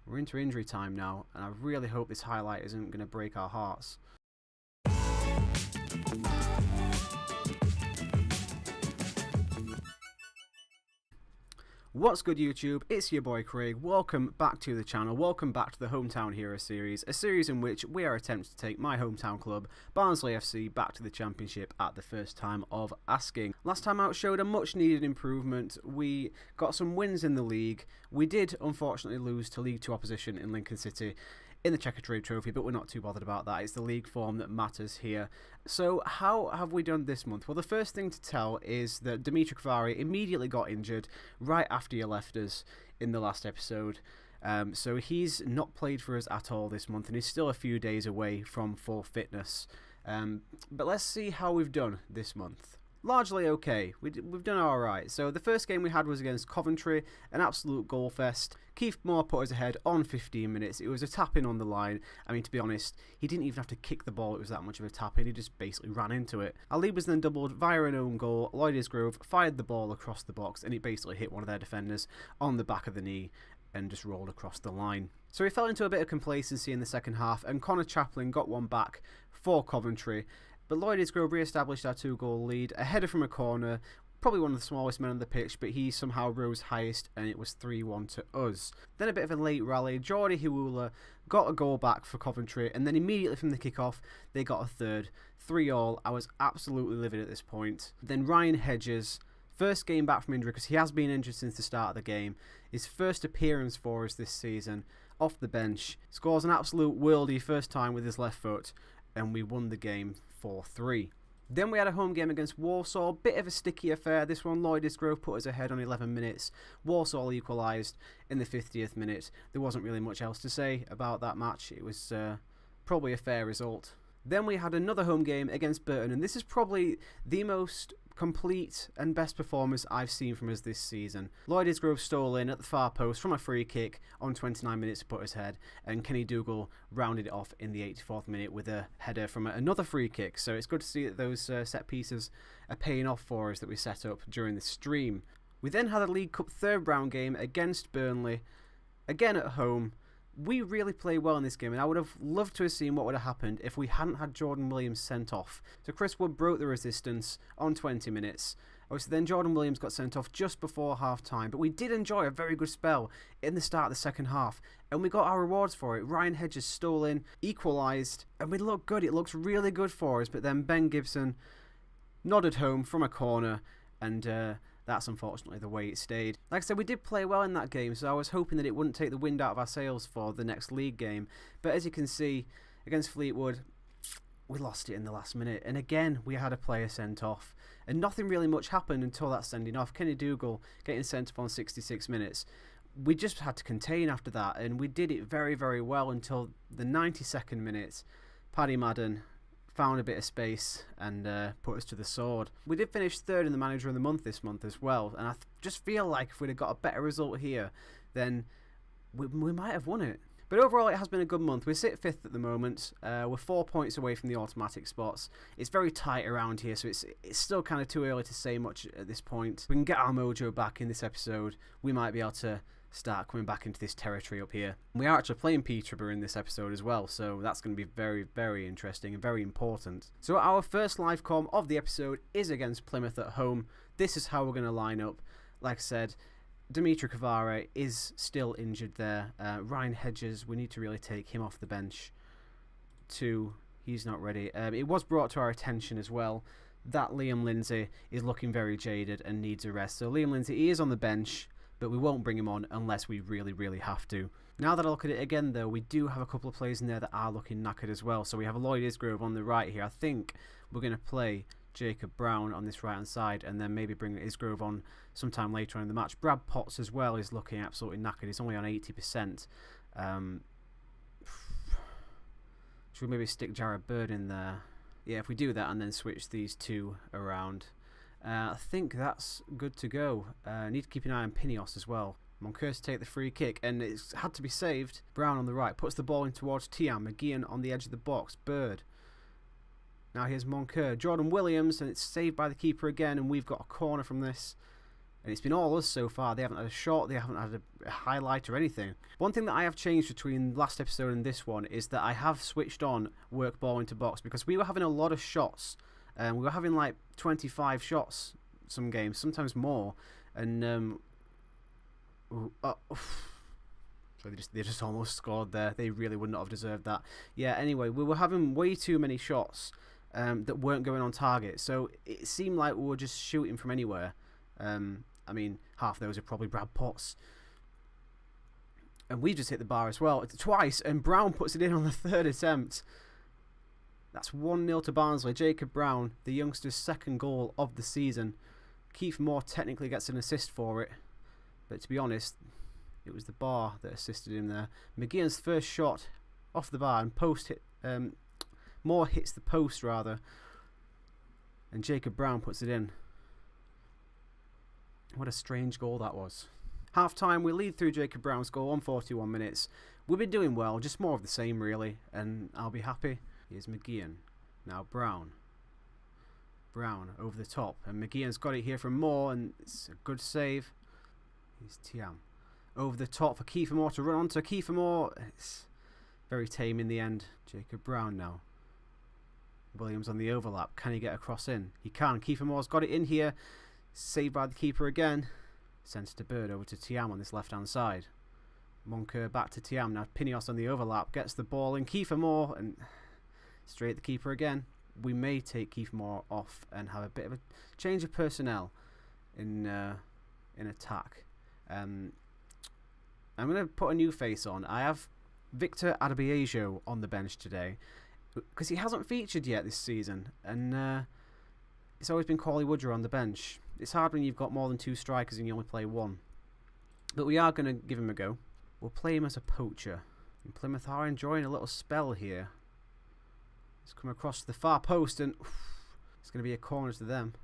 We're into injury time now, and I really hope this highlight isn't going to break our hearts. What's good, YouTube? It's your boy Craig. Welcome back to the channel. Welcome back to the Hometown Hero series, a series in which we are attempting to take my hometown club, Barnsley FC, back to the Championship at the first time of asking. Last time out showed a much needed improvement. We got some wins in the league. We did unfortunately lose to League 2 opposition in Lincoln City in the Checker Trophy, but we're not too bothered about that. It's the league form that matters here. So how have we done this month? Well, the first thing to tell is that Dimitri Kvari immediately got injured right after he left us in the last episode. So he's not played for us at all this month, and he's still a few days away from full fitness. But let's see how we've done this month. Largely okay. We've done alright. So the first game we had was against Coventry, an absolute goal fest. Keith Moore put us ahead on 15 minutes. It was a tap-in on the line. I mean, to be honest, he didn't even have to kick the ball. It was that much of a tap-in. He just basically ran into it. Our lead was then doubled via an own goal. Lloyd Isgrove fired the ball across the box, and it basically hit one of their defenders on the back of the knee and just rolled across the line. So we fell into a bit of complacency in the second half, and Connor Chaplin got one back for Coventry. But Lloyd Isgrove re-established our 2-goal lead, a header from a corner, probably one of the smallest men on the pitch, but he somehow rose highest, and it was 3-1 to us. Then a bit of a late rally. Jordi Hiwula got a goal back for Coventry, and then immediately from the kick-off, they got a third. 3-3. I was absolutely livid at this point. Then Ryan Hedges, first game back from injury, because he has been injured since the start of the game. His first appearance for us this season, off the bench. Scores an absolute worldie first time with his left foot, and we won the game 4-3. Then we had a home game against Walsall, bit of a sticky affair. This one, Lloyd Isgrove put us ahead on 11 minutes. Walsall equalised in the 50th minute. There wasn't really much else to say about that match. It was probably a fair result. Then we had another home game against Burton, and this is probably the most complete and best performance I've seen from us this season. Lloyd Isgrove stole in at the far post from a free kick on 29 minutes to put his head, and Kenny Dougal rounded it off in the 84th minute with a header from another free kick. So it's good to see that those set pieces are paying off for us that we set up during the stream. We then had a League Cup third round game against Burnley, again at home. We really played well in this game, and I would have loved to have seen what would have happened if we hadn't had Jordan Williams sent off. So Chris Wood broke the resistance on 20 minutes. Obviously then Jordan Williams got sent off just before half time, but we did enjoy a very good spell in the start of the second half, and we got our rewards for it. Ryan Hedges stole in, equalised, and we looked good. It looks really good for us, but then Ben Gibson nodded home from a corner, and that's unfortunately the way it stayed. Like I said, we did play well in that game, so I was hoping that it wouldn't take the wind out of our sails for the next league game. But as you can see, against Fleetwood, we lost it in the last minute. And again, we had a player sent off. And nothing really much happened until that sending off. Kenny Dougal getting sent off on 66 minutes. We just had to contain after that, and we did it very, very well until the 92nd minute. Paddy Madden found a bit of space and put us to the sword. We did finish third in the Manager of the Month this month as well, and I just feel like if we'd have got a better result here, then we might have won it. But overall, it has been a good month. We sit 5th at the moment. We're 4 points away from the automatic spots. It's very tight around here, so it's still kind of too early to say much at this point. If we can get our mojo back in this episode, we might be able to start coming back into this territory up here. We are actually playing Peterborough in this episode as well, so that's going to be very, very interesting and very important. So our first live comm of the episode is against Plymouth at home. This is how we're going to line up. Like I said, Dimitri Kvari is still injured there. Ryan Hedges, we need to really take him off the bench too. He's not ready. It was brought to our attention as well that Liam Lindsay is looking very jaded and needs a rest. So Liam Lindsay, he is on the bench, but we won't bring him on unless we really, really have to. Now that I look at it again, though, we do have a couple of players in there that are looking knackered as well. So we have a Lloyd Isgrove on the right here. I think we're going to play Jacob Brown on this right-hand side, and then maybe bring Isgrove on sometime later on in the match. Brad Potts as well is looking absolutely knackered. He's only on 80%. Should we maybe stick Jared Bird in there? Yeah, if we do that and then switch these two around, I think that's good to go. Need to keep an eye on Pinios as well. Moncur to take the free kick, and it's had to be saved. Brown on the right puts the ball in towards Tiam. McGeehan on the edge of the box. Bird. Now here's Moncur. Jordan Williams, and it's saved by the keeper again, and we've got a corner from this. And it's been all us so far. They haven't had a shot, they haven't had a highlight or anything. One thing that I have changed between last episode and this one is that I have switched on work ball into box, because we were having a lot of shots. We were having like 25 shots some games, sometimes more. And so they just almost scored there. They really would not have deserved that. Yeah, anyway, we were having way too many shots that weren't going on target. So it seemed like we were just shooting from anywhere. I mean, half of those are probably Brad Potts. And we just hit the bar as well twice, and Brown puts it in on the third attempt. That's 1-0 to Barnsley. Jacob Brown, the youngster's second goal of the season. Keith Moore technically gets an assist for it, but to be honest, it was the bar that assisted him there. McGeehan's first shot off the bar, and post hit. Moore hits the post rather, and Jacob Brown puts it in. What a strange goal that was. Half time, we lead through Jacob Brown's goal on 41 minutes. We've been doing well, just more of the same really, and I'll be happy. Here's McGeehan. Now Brown. Brown over the top, and McGeehan's got it here from Moore, and it's a good save. Here's Tiam. Over the top for Kiefer Moore to run onto. Kiefer Moore, it's very tame in the end. Jacob Brown now. Williams on the overlap. Can he get a cross in? He can. Kiefer Moore's got it in here. Saved by the keeper again. Sends to Bird over to Tiam on this left-hand side. Moncur back to Tiam. Now Pinios on the overlap. Gets the ball in. Kiefer Moore, and straight at the keeper again. We may take Kiefer Moore off and have a bit of a change of personnel in attack. I'm going to put a new face on. I have Victor Adebayo on the bench today because he hasn't featured yet this season, and it's always been Cauley Woodrow on the bench. It's hard when you've got more than 2 strikers and you only play 1. But we are going to give him a go. We'll play him as a poacher. And Plymouth are enjoying a little spell here. He's come across the far post, and it's going to be a corner to them.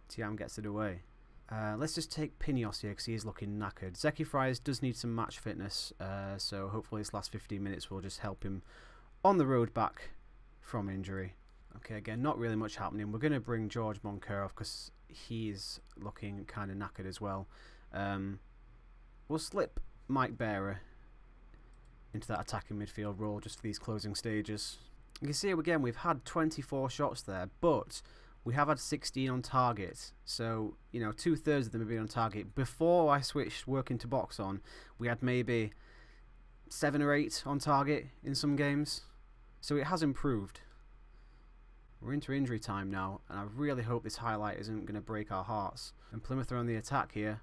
Tiam gets it away. Let's just take Pinios here because he is looking knackered. Zeki Fries does need some match fitness, so hopefully this last 15 minutes will just help him on the road back from injury. Okay, again, not really much happening. We're going to bring George Moncur off because he's looking kind of knackered as well. We'll slip Mike Bearer into that attacking midfield role just for these closing stages. You can see again, we've had 24 shots there, but we have had 16 on target. So, you know, 2/3 of them have been on target. Before I switched work into box on, we had maybe 7 or 8 on target in some games. So it has improved. We're into injury time now, and I really hope this highlight isn't going to break our hearts. And Plymouth are on the attack here.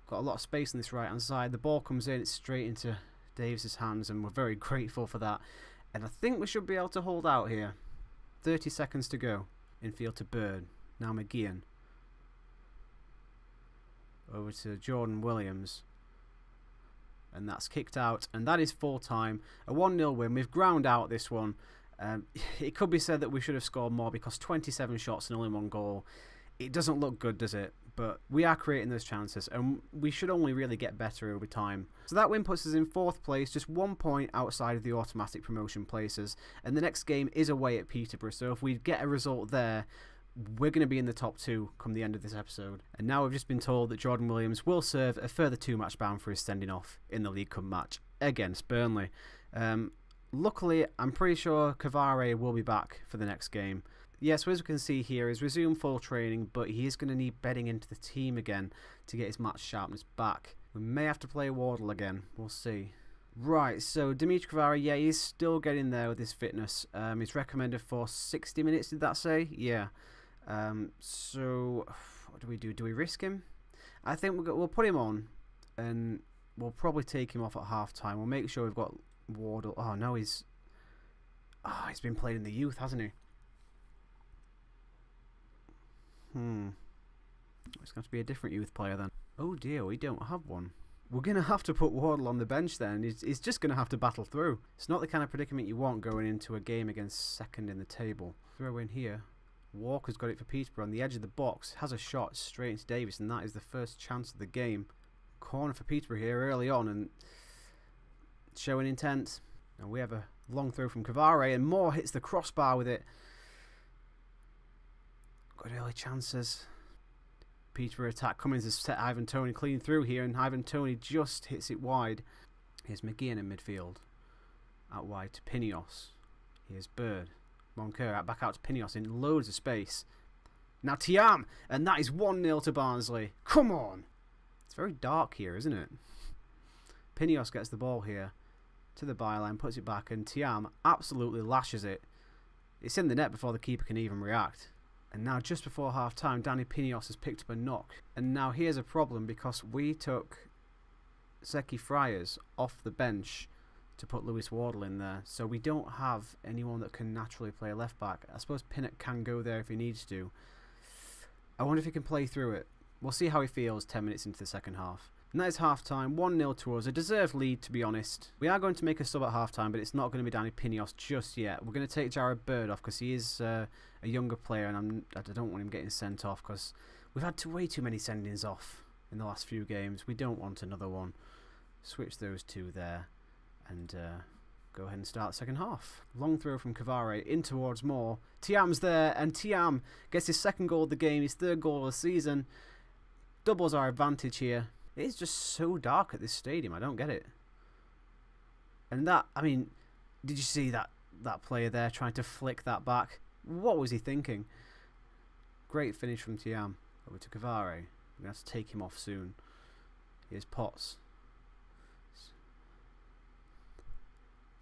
Got a lot of space on this right hand side. The ball comes in, it's straight into Davis's hands, and we're very grateful for that. And I think we should be able to hold out here. 30 seconds to go. Infield to Bird. Now McGeehan. Over to Jordan Williams. And that's kicked out, and that is full time. A 1-0 win. We've ground out this one. It could be said that we should have scored more because 27 shots and only 1 goal. It doesn't look good, does it? But we are creating those chances, and we should only really get better over time. So that win puts us in 4th place, just 1 point outside of the automatic promotion places. And the next game is away at Peterborough, so if we get a result there, we're going to be in the top 2 come the end of this episode. And now we've just been told that Jordan Williams will serve a further 2-match ban for his sending off in the League Cup match against Burnley. Luckily, I'm pretty sure Cavare will be back for the next game. Yes, so as we can see here, he's resumed full training, but he is going to need bedding into the team again to get his match sharpness back. We may have to play Wardle again. We'll see. Right, so Dimitri Cavare, yeah, he's still getting there with his fitness. He's recommended for 60 minutes, did that say? Yeah. So, what do we do? Do we risk him? I think we'll put him on, and we'll probably take him off at half-time. We'll make sure we've got Wardle. Oh, no, he's been played in the youth, hasn't he? It's going to be a different youth player then. Oh dear, we don't have one. We're going to have to put Wardle on the bench then. He's just going to have to battle through. It's not the kind of predicament you want going into a game against second in the table. Throw in here. Walker's got it for Peterborough on the edge of the box. Has a shot straight into Davis, and that is the first chance of the game. Corner for Peterborough here early on, and showing intent. And we have a long throw from Cavare, and Moore hits the crossbar with it. Good early chances. Peterborough attack. Cummings has set Ivan Toney clean through here, and Ivan Toney just hits it wide. Here's McGeehan in midfield. Out wide to Pineos. Here's Bird. Moncur back out to Pineos in loads of space. Now Thiam, and that is 1-0 to Barnsley. Come on! It's very dark here, isn't it? Pineos gets the ball here to the byline, puts it back, and Thiam absolutely lashes it. It's in the net before the keeper can even react. And now just before half time, Danny Pineos has picked up a knock. And now here's a problem because we took Zeki Friars off the bench to put Lewis Wardle in there. So we don't have anyone that can naturally play left back. I suppose Pinnock can go there if he needs to. I wonder if he can play through it. We'll see how he feels 10 minutes into the second half. And that is half time, 1-0 to us. A deserved lead, to be honest. We are going to make a sub at half time, but it's not going to be Danny Pineos just yet. We're going to take Jared Bird off because he is a younger player, and I don't want him getting sent off because we've had way too many sendings off in the last few games. We don't want another one. Switch those two there and go ahead and start the second half. Long throw from Cavare in towards Moore. Thiam's there, and Thiam gets his second goal of the game, his third goal of the season. Doubles our advantage here. It is just so dark at this stadium. I don't get it. And that, I mean, did you see that player there trying to flick that back? What was he thinking? Great finish from Thiam. Over to Cavare. We're going to have to take him off soon. Here's Potts.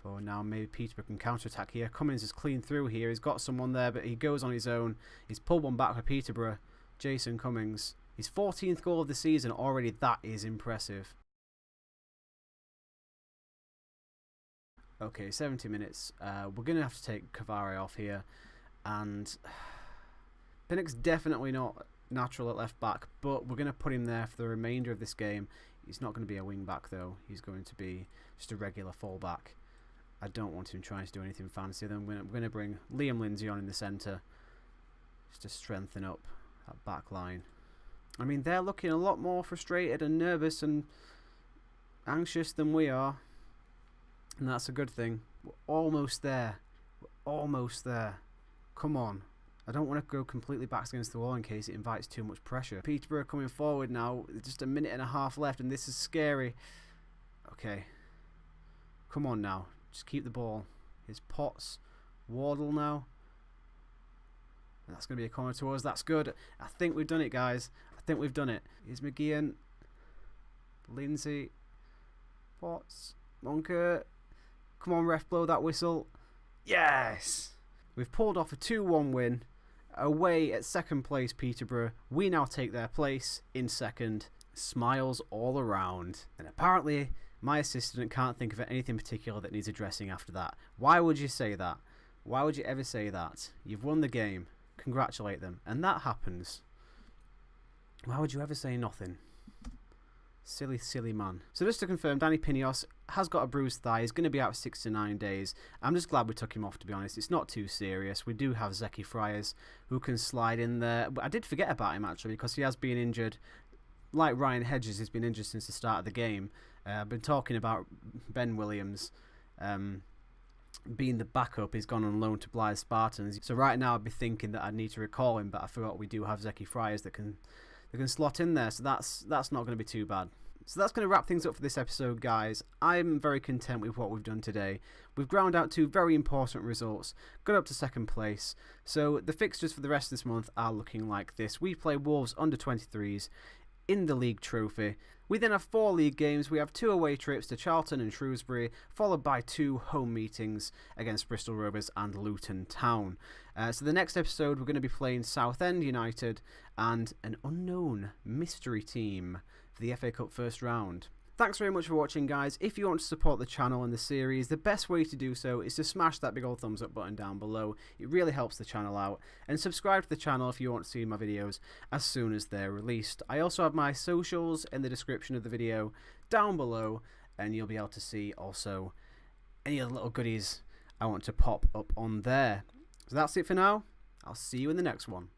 For now, maybe Peterborough can counter-attack here. Cummins is clean through here. He's got someone there, but he goes on his own. He's pulled one back for Peterborough. Jason Cummings. His 14th goal of the season already. That is impressive. Okay, 70 minutes. We're going to have to take Cavare off here. And Pinnock's definitely not natural at left back, but we're going to put him there for the remainder of this game. He's not going to be a wing back, though. He's going to be just a regular full back. I don't want him trying to do anything fancy. Then we're going to bring Liam Lindsay on in the centre just to strengthen up that back line. I mean, they're looking a lot more frustrated and nervous and anxious than we are. And that's a good thing. We're almost there. We're almost there. Come on. I don't want to go completely backs against the wall in case it invites too much pressure. Peterborough coming forward now. Just a minute and a half left, and this is scary. Okay. Come on now. Just keep the ball. Here's Potts. Wardle now. And that's going to be a corner to us. That's good. I think we've done it, guys. I think we've done it. Here's McGeehan. Lindsay. Potts. Moncur. Come on, ref, blow that whistle. Yes! We've pulled off a 2-1 win. Away at second place, Peterborough. We now take their place in second. Smiles all around. And apparently, my assistant can't think of anything particular that needs addressing after that. Why would you say that? Why would you ever say that? You've won the game. Congratulate them. And that happens. Why would you ever say nothing? Silly, silly man. So just to confirm, Danny Pineos has got a bruised thigh. He's going to be out 6 to 9 days. I'm just glad we took him off, to be honest. It's not too serious. We do have Zeki Friars who can slide in there. But I did forget about him, actually, because he has been injured. Like Ryan Hedges, he's been injured since the start of the game. I've been talking about Ben Williams being the backup. He's gone on loan to Blythe Spartans. So right now I'd be thinking that I'd need to recall him, but I forgot we do have Zeki Friars that can slot in there. So that's not going to be too bad. So that's going to wrap things up for this episode, guys. I'm very content with what we've done today. We've ground out 2 very important results, got up to second place. So the fixtures for the rest of this month are looking like this. We play Wolves under-23s in the league trophy. We then have 4 league games. We have 2 away trips to Charlton and Shrewsbury, followed by 2 home meetings against Bristol Rovers and Luton Town. So the next episode, we're going to be playing Southend United and an unknown mystery team for the FA Cup first round. Thanks very much for watching, guys. If you want to support the channel and the series, the best way to do so is to smash that big old thumbs up button down below. It really helps the channel out. And subscribe to the channel if you want to see my videos as soon as they're released. I also have my socials in the description of the video down below, and you'll be able to see also any other little goodies I want to pop up on there. So that's it for now. I'll see you in the next one.